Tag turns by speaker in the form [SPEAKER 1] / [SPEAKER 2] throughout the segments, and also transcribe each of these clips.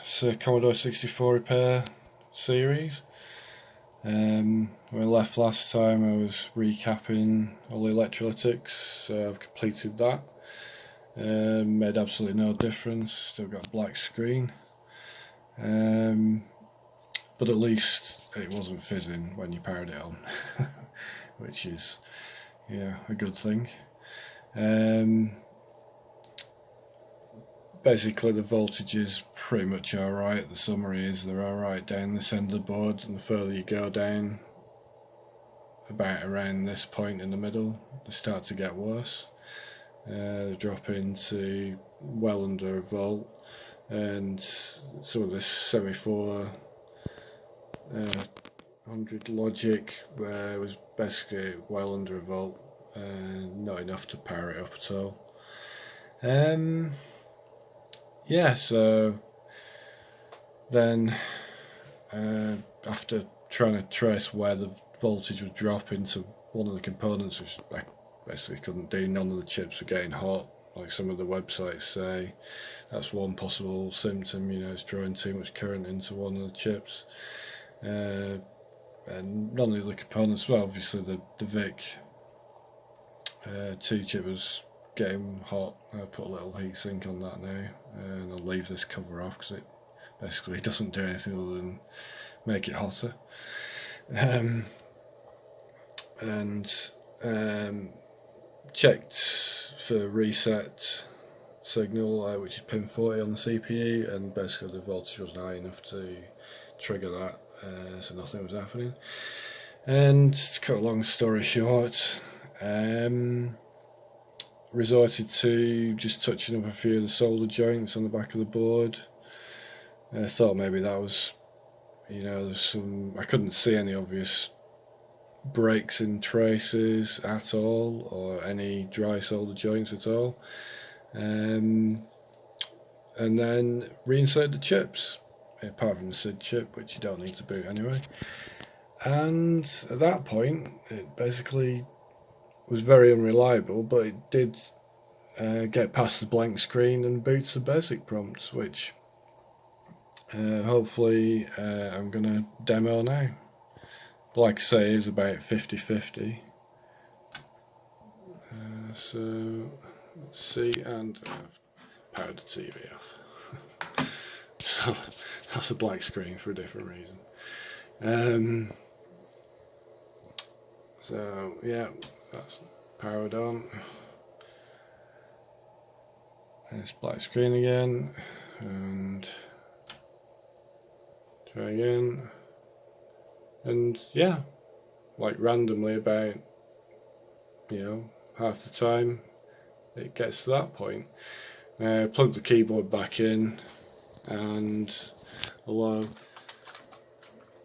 [SPEAKER 1] It's a Commodore 64 repair series. When we left last time I was recapping all the electrolytics, so I've completed that. Made absolutely no difference, still got black screen. But at least it wasn't fizzing when you powered it on, which is, a good thing. Basically the voltage is pretty much alright. The summary is they're alright down this end of the board, and the further you go down, about around this point in the middle, they start to get worse. They drop into well under a volt, and some of this 74 100 logic was basically well under a volt, not enough to power it up at all. So then after trying to trace where the voltage was dropping to one of the components, which I basically couldn't do, none of the chips were getting hot, like some of the websites say. That's one possible symptom, it's drawing too much current into one of the chips. And none of the components, well, obviously the VIC 2 chip was getting hot. I put a little heatsink on that now, and I'll leave this cover off because it basically doesn't do anything other than make it hotter. Checked for reset signal, which is pin 40 on the CPU, and basically the voltage wasn't high enough to trigger that, so nothing was happening. And to cut a long story short, resorted to just touching up a few of the solder joints on the back of the board. I thought maybe that was, there's some, I couldn't see any obvious breaks in traces at all, or any dry solder joints at all. And then reinsert the chips, apart from the SID chip, which you don't need to boot anyway. And at that point, it basically was very unreliable, but it did get past the blank screen and boots the basic prompts, which hopefully I'm going to demo now. Like I say, it is about 50-50. So let's see, and I've powered the TV off. So that's a black screen for a different reason. So yeah, that's powered on. There's black screen again, and try again. And yeah, like randomly about, half the time it gets to that point. Plug the keyboard back in, and although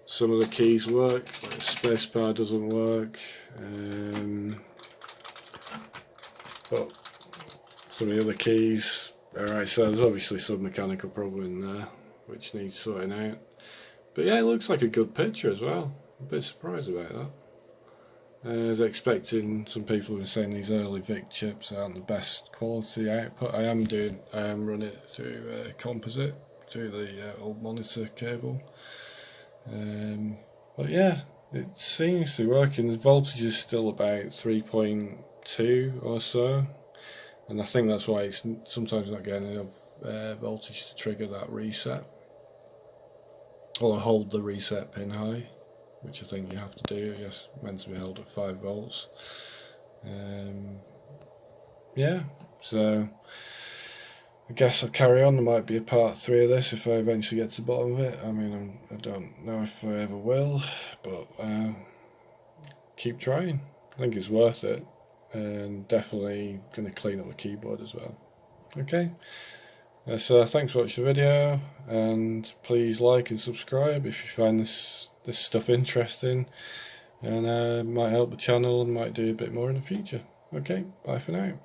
[SPEAKER 1] some of the keys work, like the spacebar doesn't work, but some of the other keys, alright, so there's obviously some mechanical problem in there which needs sorting out. But yeah, it looks like a good picture as well. I'm a bit surprised about that. I was expecting, some people were saying these early VIC chips aren't the best quality output. I am running it through composite, through the old monitor cable. But yeah, it seems to be working. The voltage is still about 3.2 or so, and I think that's why it's sometimes not getting enough voltage to trigger that reset, or hold the reset pin high, which I think you have to do. I guess meant to be held at 5 volts. Yeah, so I guess I'll carry on. There might be a part 3 of this if I eventually get to the bottom of it. I mean, I don't know if I ever will, but keep trying. I think it's worth it, and definitely going to clean up the keyboard as well. Okay, so thanks for watching the video, and please like and subscribe if you find this stuff interesting, and might help the channel and might do a bit more in the future. Okay, bye for now.